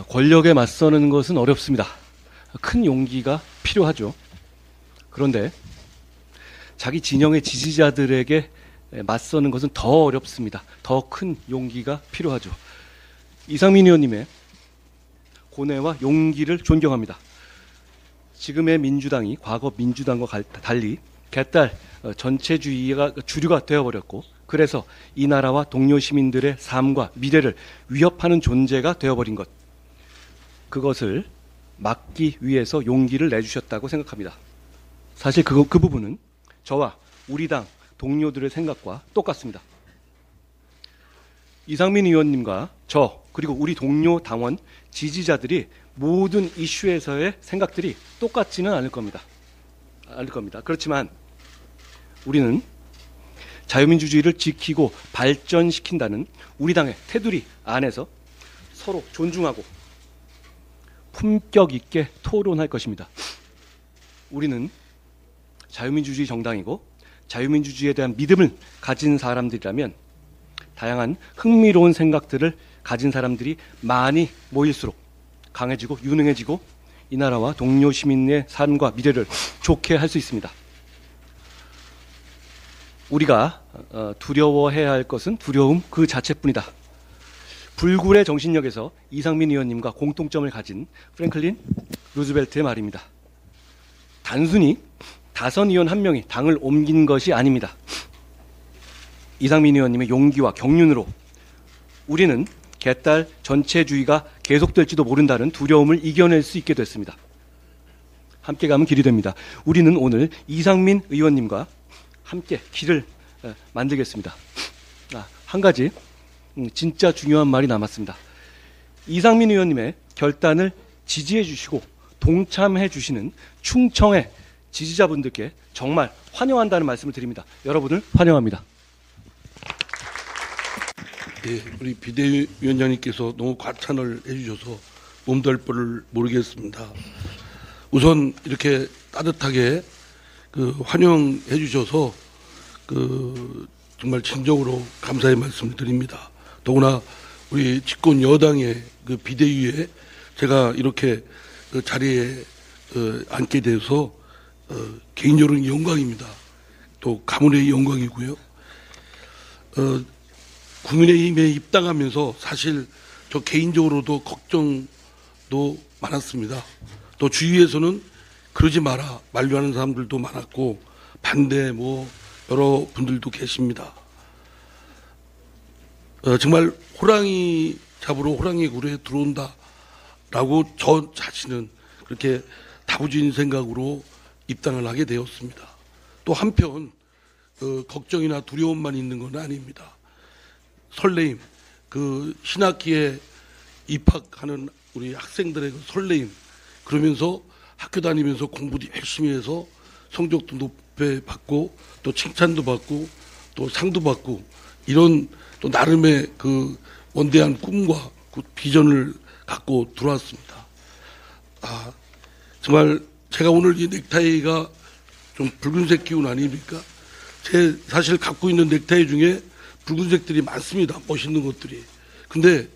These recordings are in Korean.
권력에 맞서는 것은 어렵습니다. 큰 용기가 필요하죠. 그런데 자기 진영의 지지자들에게 맞서는 것은 더 어렵습니다. 더 큰 용기가 필요하죠. 이상민 의원님의 고뇌와 용기를 존경합니다. 지금의 민주당이 과거 민주당과 달리 개딸 전체주의가 주류가 되어버렸고, 그래서 이 나라와 동료 시민들의 삶과 미래를 위협하는 존재가 되어버린 것, 그것을 막기 위해서 용기를 내주셨다고 생각합니다. 사실 그 부분은 저와 우리 당 동료들의 생각과 똑같습니다. 이상민 의원님과 저, 그리고 우리 동료 당원 지지자들이 모든 이슈에서의 생각들이 똑같지는 않을 겁니다. 그렇지만 우리는 자유민주주의를 지키고 발전시킨다는 우리 당의 테두리 안에서 서로 존중하고 품격 있게 토론할 것입니다. 우리는 자유민주주의 정당이고 자유민주주의에 대한 믿음을 가진 사람들이라면 다양한 흥미로운 생각들을 가진 사람들이 많이 모일수록 강해지고 유능해지고 이 나라와 동료 시민의 삶과 미래를 좋게 할 수 있습니다. 우리가 두려워해야 할 것은 두려움 그 자체뿐이다. 불굴의 정신력에서 이상민 의원님과 공통점을 가진 프랭클린 루즈벨트의 말입니다. 단순히 다선 의원 한 명이 당을 옮긴 것이 아닙니다. 이상민 의원님의 용기와 경륜으로 우리는 개딸 전체주의가 계속될지도 모른다는 두려움을 이겨낼 수 있게 됐습니다. 함께 가면 길이 됩니다. 우리는 오늘 이상민 의원님과 함께 길을 만들겠습니다. 한 가지 진짜 중요한 말이 남았습니다. 이상민 의원님의 결단을 지지해 주시고 동참해 주시는 충청의 지지자분들께 정말 환영한다는 말씀을 드립니다. 여러분을 환영합니다. 예, 우리 비대위원장님께서 너무 과찬을 해주셔서 몸둘 바를 모르겠습니다. 우선 이렇게 따뜻하게 환영해 주셔서 정말 진정으로 감사의 말씀을 드립니다. 더구나 우리 집권 여당의 비대위에 제가 이렇게 자리에 앉게 돼서 개인적으로는 영광입니다. 또 가문의 영광이고요. 국민의힘에 입당하면서 사실 저 개인적으로도 걱정도 많았습니다. 또 주위에서는 그러지 마라 만류하는 사람들도 많았고 반대 여러 분들도 계십니다. 정말 호랑이 잡으러 호랑이 굴에 들어온다라고 저 자신은 그렇게 다부진 생각으로 입당을 하게 되었습니다. 또 한편 걱정이나 두려움만 있는 건 아닙니다. 설레임, 신학기에 입학하는 우리 학생들의 설레임, 그러면서 학교 다니면서 공부도 열심히 해서 성적도 높게 받고 또 칭찬도 받고 또 상도 받고 이런 또 나름의 원대한 꿈과 비전을 갖고 들어왔습니다. 정말 제가 오늘 이 넥타이가 좀 붉은색 기운 아닙니까? 제 사실 갖고 있는 넥타이 중에 붉은색들이 많습니다. 멋있는 것들이. 근데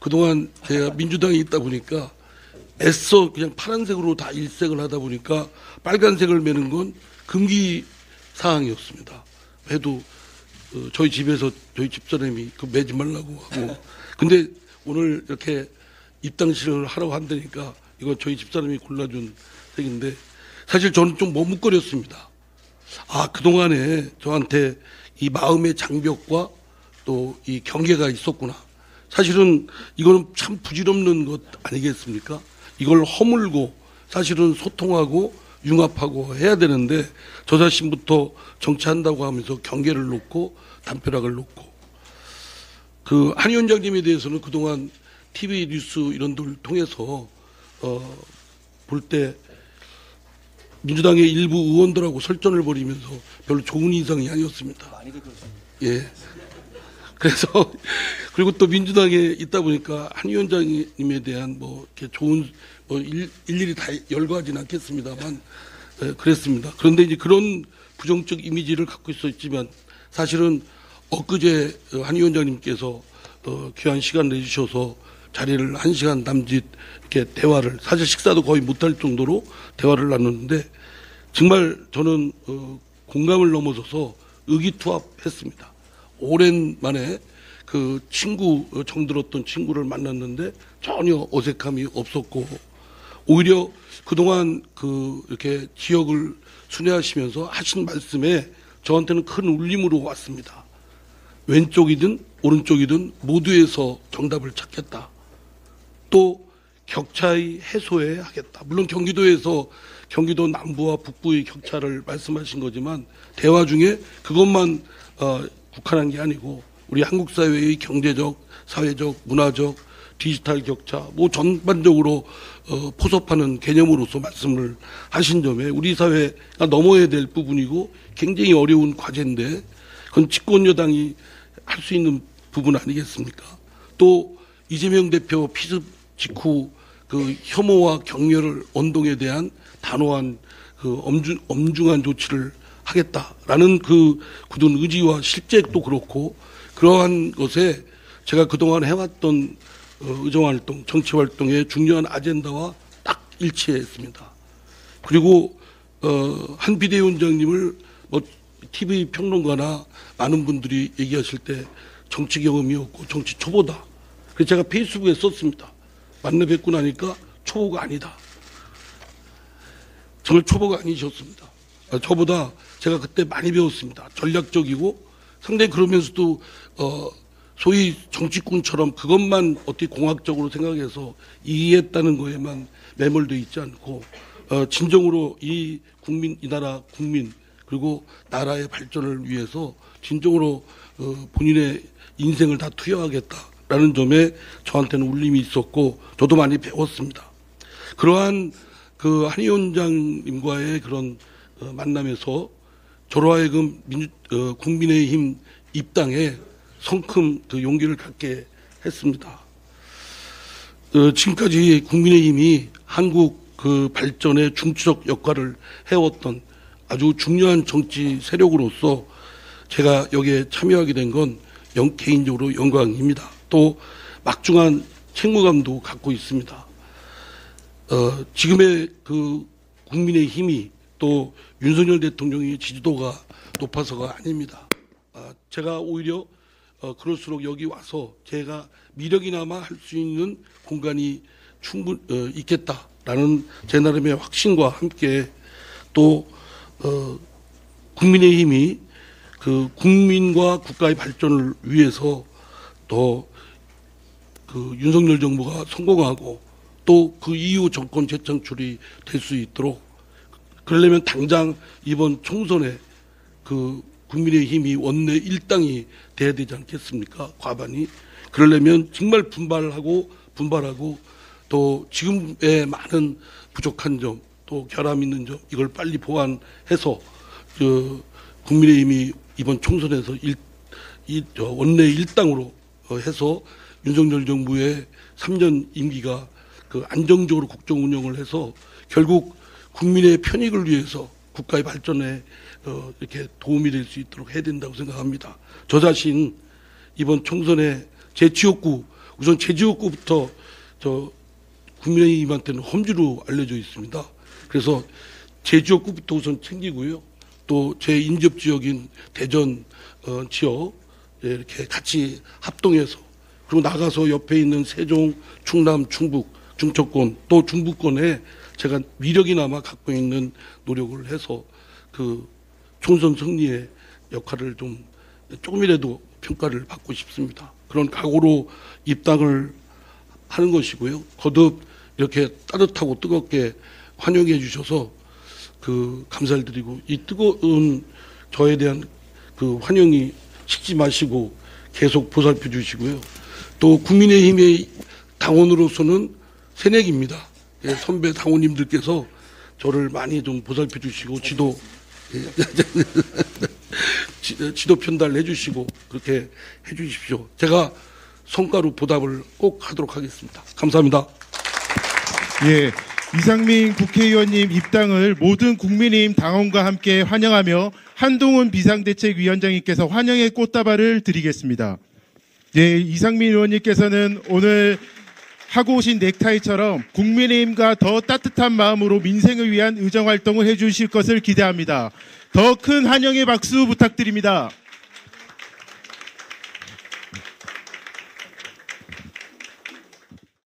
그동안 제가 민주당에 있다 보니까 애써 그냥 파란색으로 다 일색을 하다 보니까 빨간색을 매는 건 금기 사항이었습니다. 해도 저희 집에서 저희 집사람이 매지 말라고 하고, 근데 오늘 이렇게 입당식을 하라고 한다니까 이거 저희 집사람이 골라준 색인데 사실 저는 좀 머뭇거렸습니다. 그동안에 저한테 이 마음의 장벽과 또 이 경계가 있었구나. 사실은 이거는 참 부질없는 것 아니겠습니까? 이걸 허물고 사실은 소통하고 융합하고 해야 되는데 저 자신부터 정치한다고 하면서 경계를 놓고 담벼락을 놓고 한 위원장님에 대해서는 그동안 TV 뉴스 이런 들 통해서 볼 때 민주당의 일부 의원들하고 설전을 벌이면서 별로 좋은 인상이 아니었습니다. 많이들 그렇습니다. 예. 그래서 그리고 또 민주당에 있다 보니까 한 위원장님에 대한 이렇게 좋은 일일이 다 열거하지는 않겠습니다만 그랬습니다. 그런데 이제 그런 부정적 이미지를 갖고 있었지만 사실은 엊그제 한 위원장님께서 귀한 시간 내주셔서 자리를 1시간 남짓 이렇게 대화를, 사실 식사도 거의 못할 정도로 대화를 나눴는데 정말 저는 공감을 넘어서서 의기투합했습니다. 오랜만에 그 친구, 정들었던 친구를 만났는데 전혀 어색함이 없었고, 오히려 그동안 이렇게 지역을 순회하시면서 하신 말씀에 저한테는 큰 울림으로 왔습니다. 왼쪽이든 오른쪽이든 모두에서 정답을 찾겠다. 또 격차의 해소에 하겠다. 물론 경기도에서 경기도 남부와 북부의 격차를 말씀하신 거지만 대화 중에 그것만 국한한 게 아니고 우리 한국 사회의 경제적, 사회적, 문화적, 디지털 격차 뭐 전반적으로 포섭하는 개념으로서 말씀을 하신 점에 우리 사회가 넘어야 될 부분이고 굉장히 어려운 과제인데 그건 집권 여당이 할 수 있는 부분 아니겠습니까? 또 이재명 대표 피습 직후 그 혐오와 격려를 언동에 대한 단호한 엄중한 조치를 하겠다라는 그 굳은 의지와 실책도 그렇고 그러한 것에 제가 그동안 해왔던 의정활동, 정치활동의 중요한 아젠다와 딱 일치했습니다. 그리고 한 비대위원장님을 뭐 TV 평론가나 많은 분들이 얘기하실 때 정치 경험이 없고 정치 초보다. 그래서 제가 페이스북에 썼습니다. 만나 뵙고 나니까 초보가 아니다. 정말 초보가 아니셨습니다. 저보다 제가 그때 많이 배웠습니다. 전략적이고 상당히 그러면서도 소위 정치꾼처럼 그것만 어떻게 공학적으로 생각해서 이해했다는 거에만 매몰되어 있지 않고 진정으로 이 나라 국민 그리고 나라의 발전을 위해서 진정으로 본인의 인생을 다 투여하겠다라는 점에 저한테는 울림이 있었고 저도 많이 배웠습니다. 그러한 그 한 위원장님과의 그런 만남에서 저로 하여금 국민의힘 입당에 성큼 그 용기를 갖게 했습니다. 지금까지 국민의힘이 한국 그 발전의 중추적 역할을 해왔던 아주 중요한 정치 세력으로서 제가 여기에 참여하게 된 건 개인적으로 영광입니다. 또 막중한 책무감도 갖고 있습니다. 지금의 그 국민의힘이 또 윤석열 대통령의 지지도가 높아서가 아닙니다. 제가 오히려 그럴수록 여기 와서 제가 미력이나마 할 수 있는 공간이 있겠다라는 제 나름의 확신과 함께 또 국민의힘이 그 국민과 국가의 발전을 위해서 또 그 윤석열 정부가 성공하고 또 그 이후 정권 재창출이 될 수 있도록 그러려면 당장 이번 총선에 그 국민의힘이 원내 일당이 돼야 되지 않겠습니까? 과반이. 그러려면 정말 분발하고 또 지금의 많은 부족한 점 또 결함 있는 점 이걸 빨리 보완해서 국민의힘이 이번 총선에서 원내 일당으로 해서 윤석열 정부의 3년 임기가 그 안정적으로 국정 운영을 해서 결국 국민의 편익을 위해서 국가의 발전에 이렇게 도움이 될 수 있도록 해야 된다고 생각합니다. 저 자신 이번 총선에 제 지역구 우선 제 지역구부터 저 국민의힘한테는 험지로 알려져 있습니다. 그래서 제 지역구부터 우선 챙기고요. 또 제 인접 지역인 대전 지역 이렇게 같이 합동해서 그리고 나가서 옆에 있는 세종, 충남, 충북, 중초권 또 중부권에 제가 미력이나마 갖고 있는 노력을 해서 그 총선 승리의 역할을 좀 조금이라도 평가를 받고 싶습니다. 그런 각오로 입당을 하는 것이고요. 거듭 이렇게 따뜻하고 뜨겁게 환영해 주셔서 그 감사를 드리고 이 뜨거운 저에 대한 그 환영이 식지 마시고 계속 보살펴 주시고요. 또 국민의힘의 당원으로서는 새내기입니다. 예, 선배 당원님들께서 저를 많이 좀 보살펴 주시고 지도 편달해 주시고 그렇게 해 주십시오. 제가 성과로 보답을 꼭 하도록 하겠습니다. 감사합니다. 예, 이상민 국회의원님 입당을 모든 국민의힘 당원과 함께 환영하며 한동훈 비상대책위원장님께서 환영의 꽃다발을 드리겠습니다. 예, 이상민 의원님께서는 오늘 하고 오신 넥타이처럼 국민의힘과 더 따뜻한 마음으로 민생을 위한 의정활동을 해주실 것을 기대합니다. 더 큰 환영의 박수 부탁드립니다.